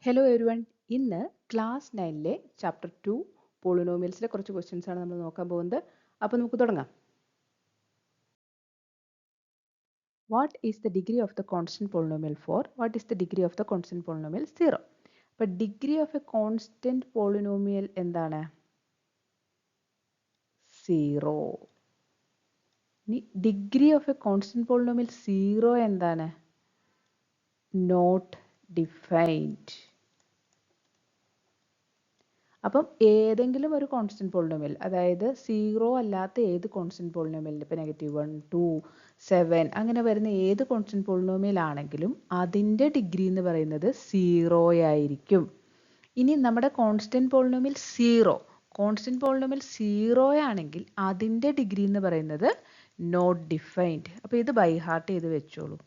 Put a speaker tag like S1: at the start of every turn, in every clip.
S1: Hello everyone. ഇന്ന് class 9-ലെ chapter 2 പോളിനോമിയൽസിലെ കുറച്ച് ക്വസ്റ്റ്യൻസ് ആണ് നമ്മൾ നോക്കാൻ പോകുന്നത്. അപ്പോൾ നമുക്ക് തുടങ്ങാം. What is the degree of the constant polynomial 4? What is the degree of the constant polynomial 0? അപ്പോൾ degree of a constant polynomial എന്താണ്? 0. ഇനി degree of a constant polynomial 0 എന്താണ്? Not defined. അപ്പം ഏതെങ്കിലും ഒരു കോൺസ്റ്റന്റ് പോളിനോമിയൽ, അതായത് 0 അല്ലാത്ത ഏത് കോൺസ്റ്റന്റ് പോളിനോമിയലിൻ്റെ, ഇപ്പോൾ -1, 2, 7 അങ്ങനെ വരുന്ന ഏത് കോൺസ്റ്റന്റ് പോളിനോമിയൽ ആണെങ്കിലും അതിൻ്റെ ഡിഗ്രി എന്ന് പറയുന്നത് 0 ആയിരിക്കും. ഇനി നമ്മുടെ കോൺസ്റ്റന്റ് പോളിനോമിയൽ 0 ആണെങ്കിൽ അതിൻ്റെ ഡിഗ്രി എന്ന് പറയുന്നത് നോട്ട് ഡിഫൈൻഡ്. അപ്പോൾ ഇത് ബൈ ഹാർട്ട് ചെയ്ത് വെച്ചോളൂ.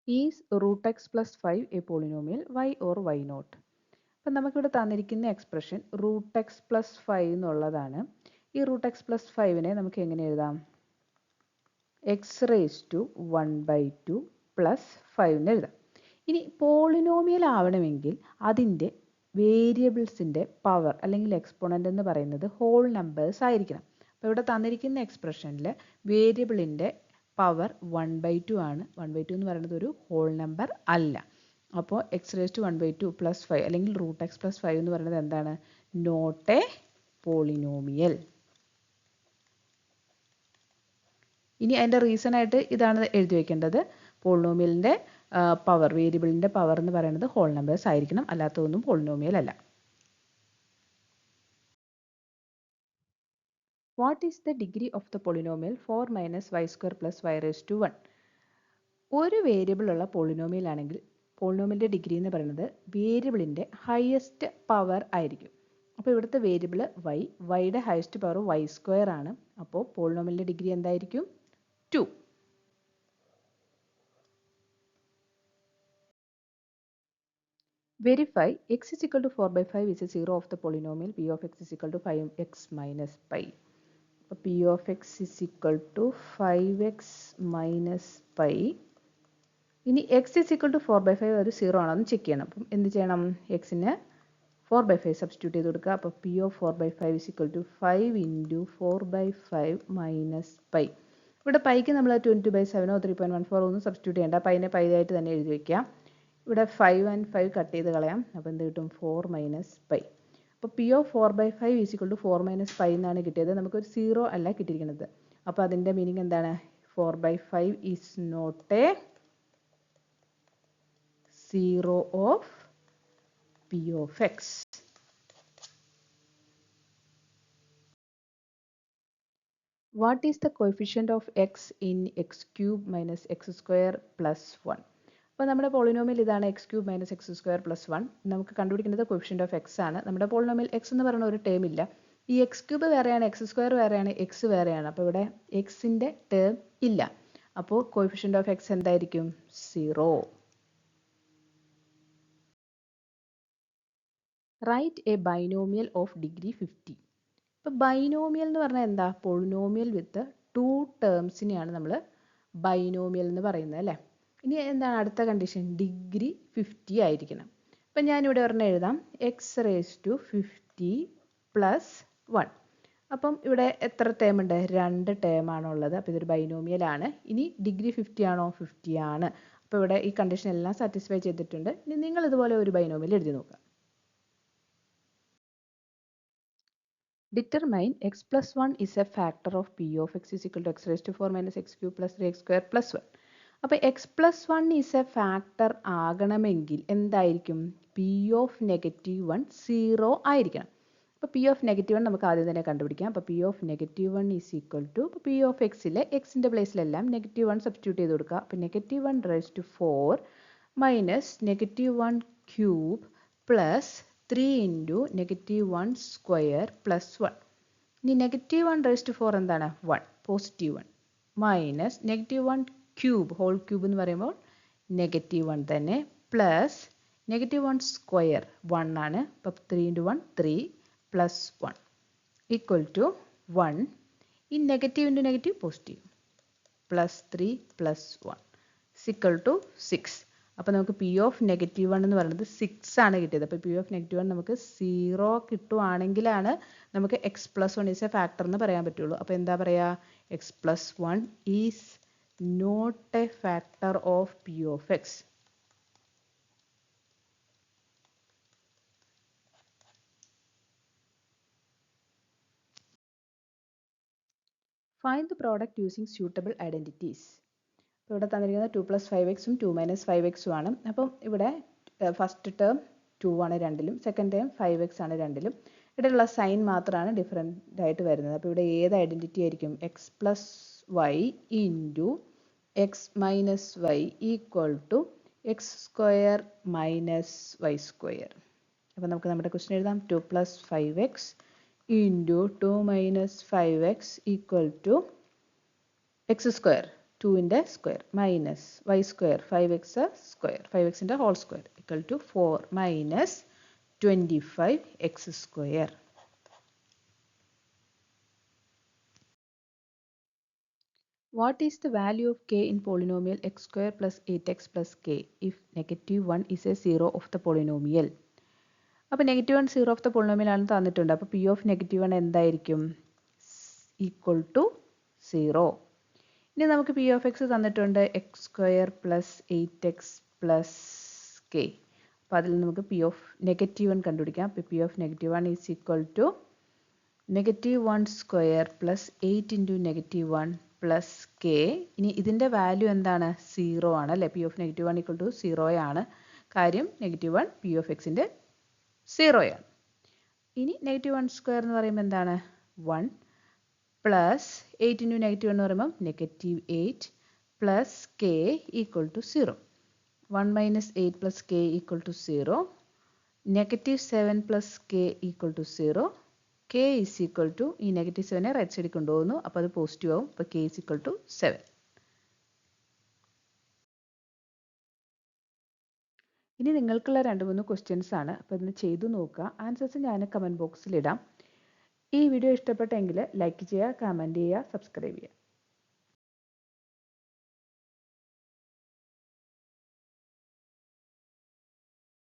S1: Is root x plus 5 a polynomial why or why not? അപ്പം നമുക്കിവിടെ തന്നിരിക്കുന്ന എക്സ്പ്രഷൻ റൂട്ട് എക്സ് പ്ലസ് 5 എന്നുള്ളതാണ്. ഈ റൂട്ട് എക്സ് പ്ലസ് 5നെ നമുക്ക് എങ്ങനെ എഴുതാം? എക്സ് റേസ് ടു 1/2 പ്ലസ് 5 എന്ന് എഴുതാം. ഇനി പോളിനോമിയൽ ആവണമെങ്കിൽ അതിൻ്റെ വേരിയബിൾസിൻ്റെ പവർ അല്ലെങ്കിൽ എക്സ്പോണൻ്റ് എന്ന് പറയുന്നത് ഹോൾ നമ്പേഴ്സ് ആയിരിക്കണം. അപ്പോൾ ഇവിടെ തന്നിരിക്കുന്ന എക്സ്പ്രഷനിൽ വേരിയബിളിൻ്റെ പവർ 1/2 ആണ്. 1/2 എന്ന് പറയുന്നത് ഒരു ഹോൾ നമ്പർ അല്ല. അപ്പോൾ എക്സ് റേസ് ടു 1/2 പ്ലസ് 5 അല്ലെങ്കിൽ റൂട്ട് എക്സ് പ്ലസ് 5 എന്ന് പറയുന്നത് എന്താണ്? Not a polynomial. ഇനി അതിൻ്റെ റീസൺ ആയിട്ട് ഇതാണ് എഴുതി വെക്കേണ്ടത്. പോളിനോമിയലിൻ്റെ പവർ, വേരിയബിളിൻ്റെ പവർ എന്ന് പറയുന്നത് ഹോൾ നമ്പേഴ്സ് ആയിരിക്കണം, അല്ലാത്തതൊന്നും പോളിനോമിയൽ അല്ല. What is the degree of the polynomial 4 minus y square plus y raise to 1? ഒരു വേരിയബിൾ ഉള്ള പോളിനോമിയൽ ആണെങ്കിൽ പോളിനോമിയലിൻ്റെ ഡിഗ്രി എന്ന് പറയുന്നത് വേരിയബിളിൻ്റെ ഹയസ്റ്റ് പവർ ആയിരിക്കും. അപ്പോൾ ഇവിടുത്തെ വേരിയബിൾ വൈയുടെ ഹയസ്റ്റ് പവർ വൈ സ്ക്വയർ ആണ്. അപ്പോൾ പോളിനോമിയലിൻ്റെ ഡിഗ്രി എന്തായിരിക്കും? 2. Verify x is equal to 4/5 is a 0 of the polynomial p of x is equal to 5x minus pi. അപ്പോൾ p of x is equal to 5x minus pi. ഇനി x is equal to 4/5 ഒരു 0 ആണെന്ന് check ചെയ്യണം. അപ്പം എന്ത് ചെയ്യണം? എക്സിന് 4/5 substitute ചെയ്ത് കൊടുക്കുക. അപ്പോൾ p of 4/5 is equal to 5 into 4/5 minus pi. ഇവിടെ പൈക്ക് നമ്മൾ 20/7 3.14 ഒന്നും സബ്സ്റ്റിറ്റ്യൂട്ട് ചെയ്യേണ്ട. പൈനെ പൈയായിട്ട് തന്നെ എഴുതി വയ്ക്കുക. ഇവിടെ 5 and 5 കട്ട് ചെയ്ത് കളയാം. അപ്പോൾ എന്ത് കിട്ടും? 4 മൈനസ് പൈ. അപ്പോൾ P of 4/5 is equal to 4 minus pi എന്നാണ് കിട്ടിയത്. നമുക്കൊരു 0 അല്ല കിട്ടിയിരിക്കുന്നത്. അപ്പോൾ അതിൻ്റെ മീനിങ് എന്താണ്? 4/5 is not a 0 of p of x. What is the coefficient of x in x cube minus x square plus 1? അപ്പോൾ നമ്മുടെ പോളിനോമിയൽ ഇതാണ്, x cube minus x square plus 1. നമുക്ക് കണ്ടുപിടിക്കുന്നത് കോഎഫിഷ്യന്റ് ഓഫ് എക്സ് ആണ്. നമ്മുടെ polynomial X എന്ന് പറയുന്ന ഒരു ടേം ഇല്ല. ഈ എക്സ് ക്യൂബ് വേറെയാണ്, എക്സ് സ്ക്വയർ വേറെയാണ്, എക്സ് വേറെയാണ്. അപ്പോൾ ഇവിടെ എക്സിൻ്റെ ടേം ഇല്ല. അപ്പോൾ കോഎഫിഷ്യന്റ് ഓഫ് എക്സ് എന്തായിരിക്കും? 0. Write a binomial of degree 50. ഇപ്പോൾ ബൈനോമിയൽ എന്ന് പറഞ്ഞാൽ എന്താ? പോളിനോമിയൽ വിത്ത് 2 ടേംസിനെയാണ് നമ്മൾ ബൈനോമിയൽ എന്ന് പറയുന്നത്, അല്ലേ? ഇനി എന്താണ് അടുത്ത കണ്ടീഷൻ? ഡിഗ്രി 50 ആയിരിക്കണം. അപ്പം ഞാനിവിടെ ഒരെണ്ണം എഴുതാം, എക്സ് റേസ് ടു 50 പ്ലസ് 1. അപ്പം ഇവിടെ എത്ര ടേം ഉണ്ട്? 2 ടേം ആണുള്ളത്. അപ്പോൾ ഇതൊരു ബൈനോമിയലാണ്. ഇനി ഡിഗ്രി 50 ആണോ? 50 ആണ്. അപ്പോൾ ഇവിടെ ഈ കണ്ടീഷൻ എല്ലാം സാറ്റിസ്ഫൈ ചെയ്തിട്ടുണ്ട്. ഇനി നിങ്ങൾ ഇതുപോലെ ഒരു ബൈനോമിയൽ എഴുതി നോക്കുക. Determine x plus 1 is a factor of p of x is equal to x raised to 4 minus x cube plus 3x square plus 1. അപ്പോൾ X plus 1 is A factor ആകണമെങ്കിൽ എന്തായിരിക്കും? പി ഓഫ് -1 0 ആയിരിക്കണം. അപ്പോൾ P of -1 നമുക്ക് ആദ്യം തന്നെ കണ്ടുപിടിക്കാം. അപ്പോൾ P of -1 is equal to P of എക്സിലെ എക്സിൻ്റെ പ്ലേസിലെല്ലാം -1 സബ്സ്റ്റിറ്റ്യൂട്ട് ചെയ്ത് കൊടുക്കുക. അപ്പോൾ -1 raise to 4 minus -1 cube plus 3 into -1 square plus 1. ഇനി -1 റേസ് ടു 4 എന്താണ്? 1, +1 മൈനസ് -1 ക്യൂബ്, ഹോൾ ക്യൂബ് എന്ന് പറയുമ്പോൾ -1 തന്നെ, പ്ലസ് -1 സ്ക്വയർ 1 ആണ്. അപ്പോൾ 3 ഇൻറ്റു 1 3 പ്ലസ് 1 ഈക്വൽ ടു 1. ഈ negative into negative positive, plus 3 plus 1 equal to 6. അപ്പോൾ നമുക്ക് പി ഓഫ് -1 എന്ന് പറയുന്നത് 6 ആണ് കിട്ടിയത്. അപ്പോൾ പി ഓഫ് -1 നമുക്ക് 0 കിട്ടുവാണെങ്കിലാണ് നമുക്ക് x+1 ഈസ് എ ഫാക്ടർ എന്ന് പറയാൻ പറ്റുള്ളൂ. അപ്പോൾ എന്താ പറയുക, x+1 is not a factor of p of x. Find the product using suitable identities. ഇപ്പോൾ ഇവിടെ തന്നിരിക്കുന്നത് 2 + 5x 2 - 5x ആണ്. അപ്പം ഇവിടെ ഫസ്റ്റ് ടേം 2 ആണ് രണ്ടിലും, സെക്കൻഡ് ടേം 5x ആണ് രണ്ടിലും. ഇവിടെയുള്ള സൈൻ മാത്രമാണ് ഡിഫറെൻ്റ് ആയിട്ട് വരുന്നത്. അപ്പോൾ ഇവിടെ ഏത് ഐഡൻറ്റിറ്റി ആയിരിക്കും, x+y into x - y equal to x² - y². അപ്പോൾ നമുക്ക് നമ്മുടെ ക്വസ്റ്റ്യൻ എഴുതാം. 2 + 5x into 2 - 5x equal to x², 2ൻ്റെ സ്ക്വയർ മൈനസ് y², 5x², 5xൻ്റെ whole square equal to 4 - 25x². What is the value of k in polynomial x² + 8x + k if -1 is a 0 of the polynomial? അപ്പോൾ -1 0 of the polynomial ആണെന്ന് തന്നിട്ടുണ്ട്. അപ്പോൾ P of -1 എന്തായിരിക്കും, equal to 0. ഇനി നമുക്ക് P of X തന്നിട്ടുണ്ട് x² + 8x + k. അപ്പോൾ അതിൽ നമുക്ക് പി ഓഫ് -1 കണ്ടുപിടിക്കാം. അപ്പോൾ P of -1 is equal to -1² + 8 × -1 + k. ഇനി ഇതിൻ്റെ വാല്യൂ എന്താണ്, 0 ആണ് അല്ലേ. പി ഓഫ് -1 ഈക്വൽ ടു 0 ആണ്. കാര്യം -1 പി ഓഫ് എക്സിൻ്റെ 0 ആണ്. ഇനി -1² എന്ന് പറയുമ്പോൾ എന്താണ്, 1 പ്ലസ് 8 × -1 എന്ന് പറയുമ്പോൾ -8 plus k equal to 0. 1 - 8 + k equal to 0. -7 + k equal to 0. k is equal to, ഈ -7നെ റൈറ്റ് സൈഡിൽ കൊണ്ടുപോകുന്നു, അപ്പോൾ അത് പോസിറ്റീവ് ആവും. അപ്പോൾ k ഈസ് ഈക്വൽ ടു 7. ഇനി നിങ്ങൾക്കുള്ള 2-3 ക്വസ്റ്റ്യൻസ് ആണ്. അപ്പോൾ ഇതൊന്ന് ചെയ്തു നോക്കുക. ആൻസേഴ്സ് ഞാൻ കമൻറ്റ് ബോക്സിൽ ഇടാം. ഈ വീഡിയോ ഇഷ്ടപ്പെട്ടെങ്കിൽ ലൈക്ക് ചെയ്യുക, കമൻറ്റ് ചെയ്യുക, സബ്സ്ക്രൈബ് ചെയ്യുക.